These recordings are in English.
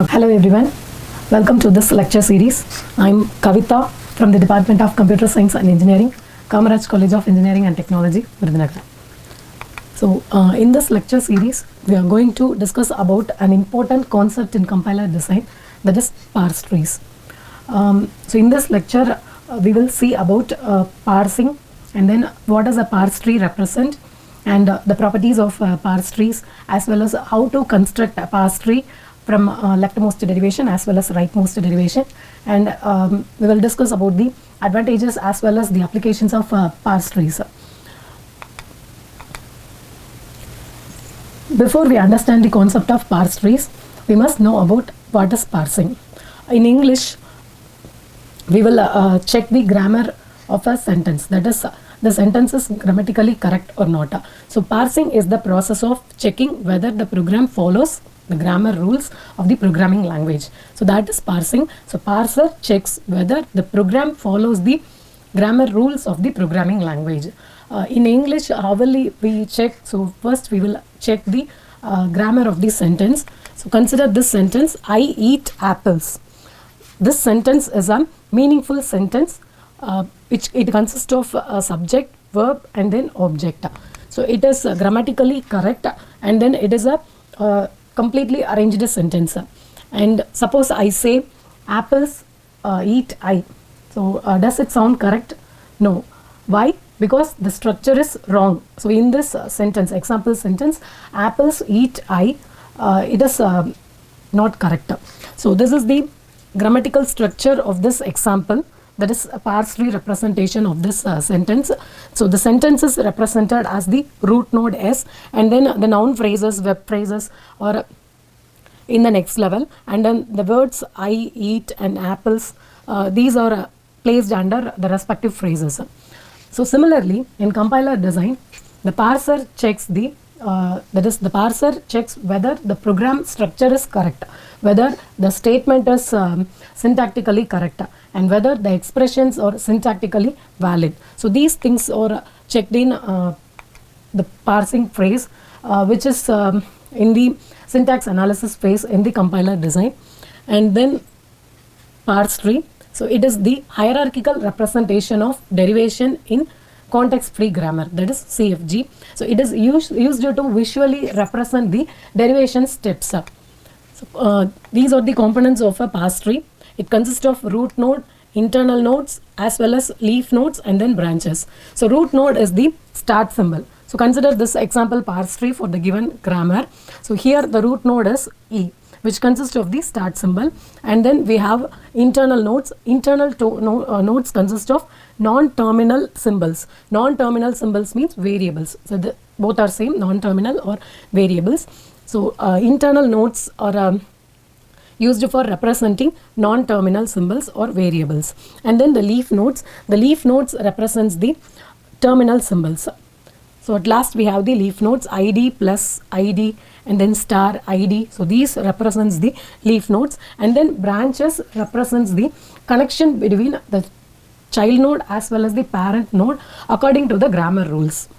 Hello everyone, welcome to this lecture series. I'm Kavitha from the Department of Computer Science and Engineering, Kamaraj College of Engineering and Technology, Virudhunagar. So in this lecture series, we are going to discuss about an important concept in compiler design, that is parse trees. So in this lecture, we will see about parsing, and then what does a parse tree represent, and the properties of parse trees, as well as how to construct a parse tree from leftmost derivation as well as rightmost derivation, and we will discuss about the advantages as well as the applications of parse trees. Before we understand the concept of parse trees, we must know about what is parsing. In English, we will check the grammar of a sentence, that is the sentence is grammatically correct or not. So parsing is the process of checking whether the program follows the grammar rules of the programming language. So that is parsing. So parser checks whether the program follows the grammar rules of the programming language. In English, how will we check? So first we will check the grammar of the sentence. So consider this sentence: I eat apples. This sentence is a meaningful sentence which it consists of a subject, verb and then object. So it is grammatically correct, and then it is a completely arranged sentence. And suppose I say apples eat I. So does it sound correct? No. Why? Because the structure is wrong. So in this sentence, example sentence, apples eat I, it is not correct. So this is the grammatical structure of this example, that is a parse tree representation of this sentence. So the sentence is represented as the root node S, and then the noun phrases, verb phrases or in the next level, and then the words I eat and apples, these are placed under the respective phrases. So similarly, in compiler design, the parser checks the the parser checks whether the program structure is correct, whether the statement is syntactically correct, and whether the expressions are syntactically valid. So these things are checked in the parsing phrase, which is in the syntax analysis phase in the compiler design. And then parse tree, so it is the hierarchical representation of derivation in context-free grammar, that is CFG. So it is used to visually represent the derivation steps. So these are the components of a parse tree. It consists of root node, internal nodes, as well as leaf nodes and then branches. So root node is the start symbol. So consider this example parse tree for the given grammar. So here the root node is E, which consists of the start symbol, and then we have internal nodes. Internal nodes consist of non-terminal symbols. Non-terminal symbols means variables. So both are same, non-terminal or variables. So internal nodes are used for representing non-terminal symbols or variables. And then the leaf nodes represents the terminal symbols. So at last we have the leaf nodes, ID plus ID and then star ID. So these represents the leaf nodes, and then branches represents the connection between the child node as well as the parent node according to the grammar rules.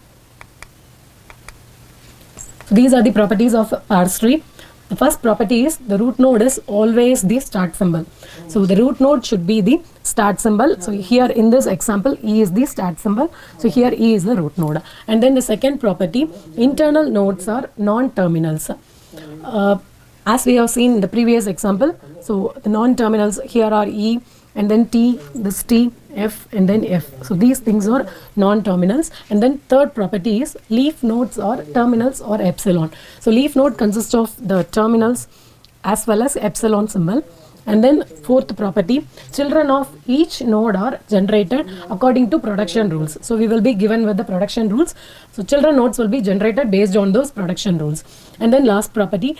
So these are the properties of parse tree. The first property is the root node is always the start symbol. So the root node should be the start symbol. So here in this example, E is the start symbol. So here E is the root node. And then the second property, internal nodes are non-terminals. As we have seen in the previous example, so the non-terminals here are E and then T, this T, F and then F. So these things are non-terminals. And then third property is leaf nodes or terminals or epsilon. So leaf node consists of the terminals as well as epsilon symbol. And then fourth property, children of each node are generated according to production rules. So we will be given with the production rules. So children nodes will be generated based on those production rules. And then last property,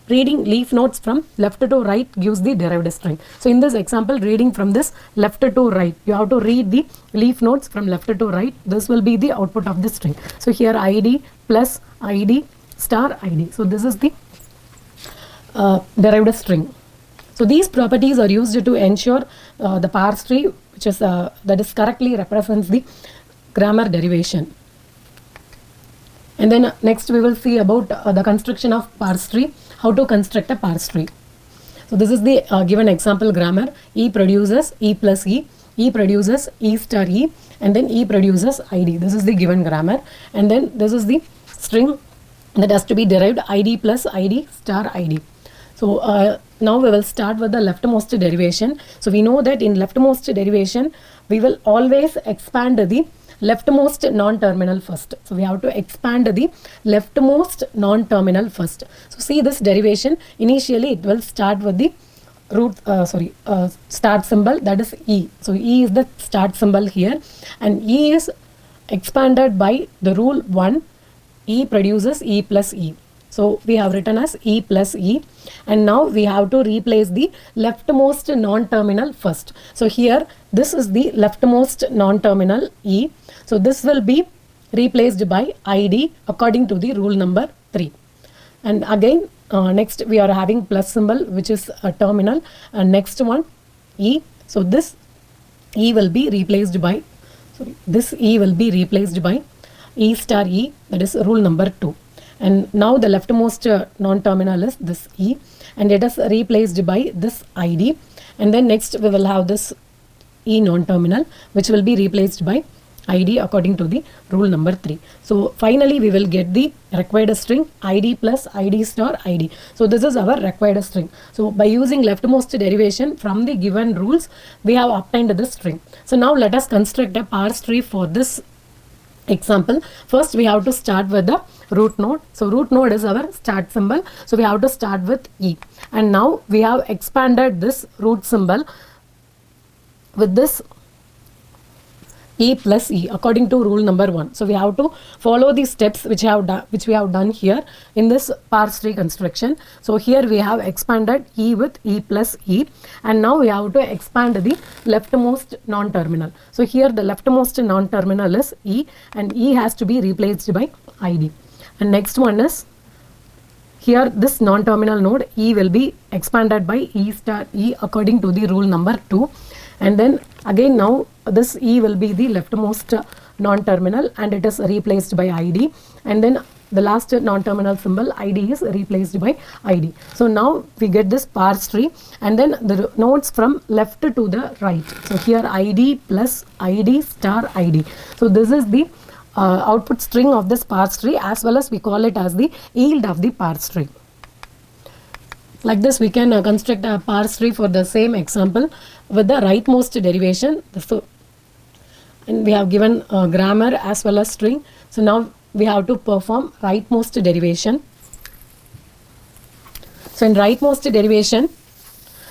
reading leaf nodes from left to right gives the derived string. So in this example, reading from this left to right, you have to read the leaf nodes from left to right. This will be the output of the string. So here ID plus ID star ID. So this is the derived string. So these properties are used to ensure the parse tree, which is that is correctly represents the grammar derivation. And then next we will see about the construction of parse tree, how to construct a parse tree. So this is the given example grammar. E produces E plus E produces E star E, and then E produces ID. This is the given grammar, and then this is the string that has to be derived, ID plus ID star ID. So now we will start with the leftmost derivation. So we know that in leftmost derivation, we will always expand the leftmost non-terminal first. So we have to expand the leftmost non-terminal first. So see this derivation, initially it will start with the start symbol, that is E. So E is the start symbol here, and E is expanded by the rule 1, E produces E plus E. So we have written as E plus E, and now we have to replace the leftmost non-terminal first. So here this is the leftmost non-terminal E. So this will be replaced by ID according to the rule number 3. And again next we are having plus symbol, which is a terminal, and next one E. So this E will be replaced by E star E, that is rule number 2. And now the leftmost non-terminal is this E, and it is replaced by this ID. And then next we will have this E non-terminal, which will be replaced by ID according to the rule number 3. So finally we will get the required string ID plus ID star ID. So this is our required string. So by using leftmost derivation from the given rules, we have obtained this string. So now let us construct a parse tree for this example. First we have to start with the root node. So root node is our start symbol, so we have to start with E, and now we have expanded this root symbol with this E plus E according to rule number 1. So we have to follow the steps which we have done here in this parse tree construction. So here we have expanded E with E plus E, and now we have to expand the leftmost non-terminal. So here the leftmost non-terminal is E, and E has to be replaced by ID. And next one is here this non-terminal node E will be expanded by E star E according to the rule number 2. And then again now this E will be the leftmost non-terminal, and it is replaced by ID, and then the last non-terminal symbol ID is replaced by ID. So now we get this parse tree, and then the nodes from left to the right. So here ID plus ID star ID. So this is the output string of this parse tree, as well as we call it as the yield of the parse tree. Like this we can construct a parse tree for the same example with the rightmost derivation. So, and we have given grammar as well as string. So now we have to perform rightmost derivation. So in rightmost derivation,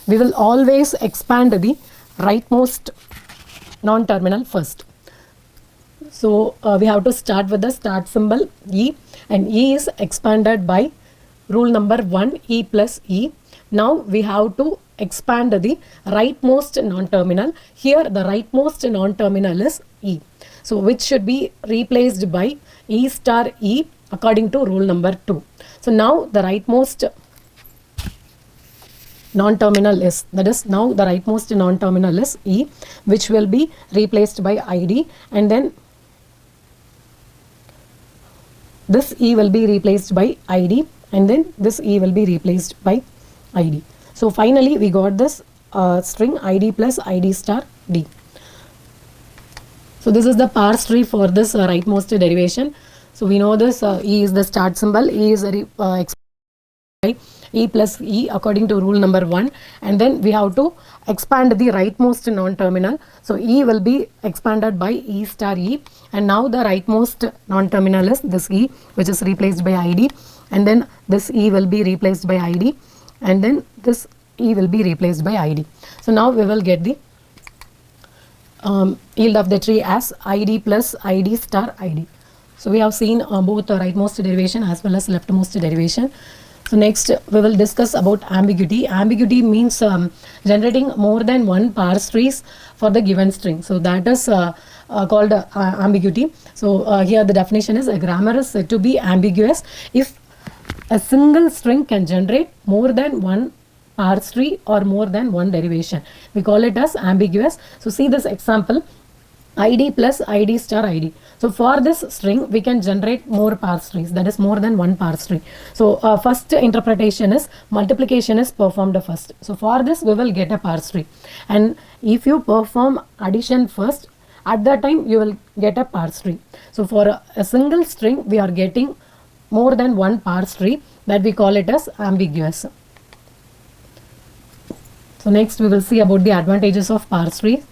we will always expand the rightmost non-terminal first. So we have to start with the start symbol E, and E is expanded by rule number 1, E plus E. Now we have to expand the rightmost non-terminal. Here the rightmost non-terminal is E, so which should be replaced by E star E according to rule number 2. So now the rightmost non-terminal is, that is now the rightmost non-terminal is E, which will be replaced by ID, and then this E will be replaced by ID, and then this E will be replaced by ID. So finally we got this string ID plus ID star D. So this is the parse tree for this rightmost derivation. So we know this E is the start symbol, E is by E plus E according to rule number 1, and then we have to expand the rightmost non-terminal. So E will be expanded by E star E, and now the rightmost non-terminal is this E, which is replaced by ID, and then this E will be replaced by ID, and then this E will be replaced by ID. So now we will get the yield of the tree as ID plus ID star ID. So we have seen both the rightmost derivation as well as leftmost derivation. So next we will discuss about ambiguity. Ambiguity means generating more than one parse trees for the given string. So that is called ambiguity. So here the definition is: a grammar is said to be ambiguous if a single string can generate more than one parse tree or more than one derivation. We call it as ambiguous. So see this example. id plus id star id. So for this string, we can generate more parse trees, that is more than one parse tree. So first interpretation is multiplication is performed first. So for this, we will get a parse tree. And if you perform addition first, at that time you will get a parse tree. So for a single string, we are getting more than one parse tree, that we call it as ambiguous. So next we will see about the advantages of parse tree.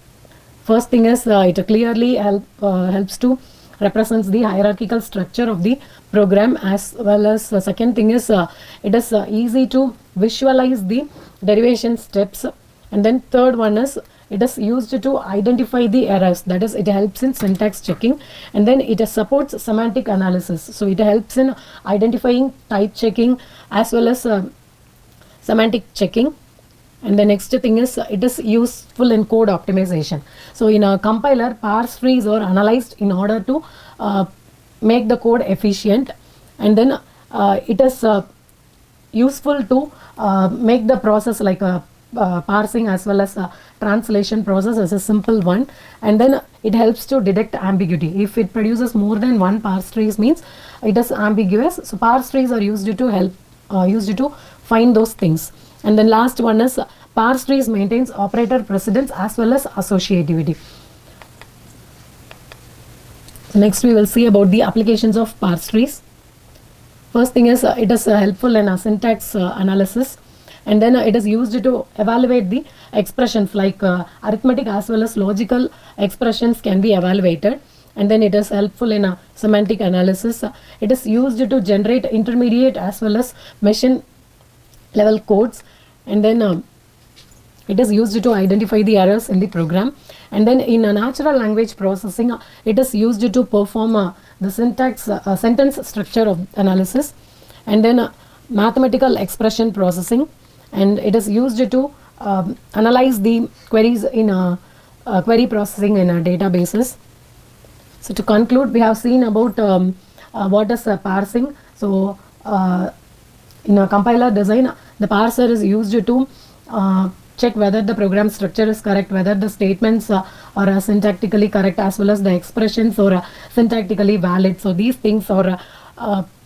First thing is it clearly helps to represents the hierarchical structure of the program, as well as second thing is it is easy to visualize the derivation steps. And then third one is it is used to identify the errors, that is it helps in syntax checking. And then it supports semantic analysis, so it helps in identifying type checking as well as semantic checking. And the next thing is it is useful in code optimization. So in a compiler, parse trees are analyzed in order to make the code efficient. And then it is useful to make the process like a parsing as well as a translation process as a simple one. And then it helps to detect ambiguity. If it produces more than one parse trees, means it is ambiguous. So parse trees are used to help used to find those things. And then last one is parse trees maintains operator precedence as well as associativity. So next we will see about the applications of parse trees. First thing is it is helpful in syntax analysis. And then it is used to evaluate the expressions, like arithmetic as well as logical expressions can be evaluated. And then it is helpful in semantic analysis. It is used to generate intermediate as well as machine level codes. And then it is used to identify the errors in the program. And then in a natural language processing, it is used to perform the syntax sentence structure of analysis. And then mathematical expression processing, and it is used to analyze the queries in query processing in databases. So to conclude, we have seen about what is parsing. So in a compiler design, the parser is used to check whether the program structure is correct, whether the statements are syntactically correct, as well as the expressions are syntactically valid. So these things are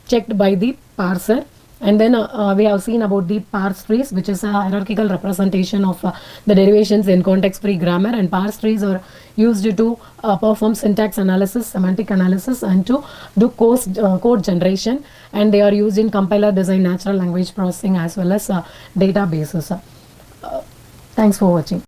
checked by the parser. And then we have seen about the parse trees, which is a hierarchical representation of the derivations in context-free grammar. And parse trees are used to perform syntax analysis, semantic analysis, and to do code generation. And they are used in compiler design, natural language processing, as well as databases. Thanks for watching.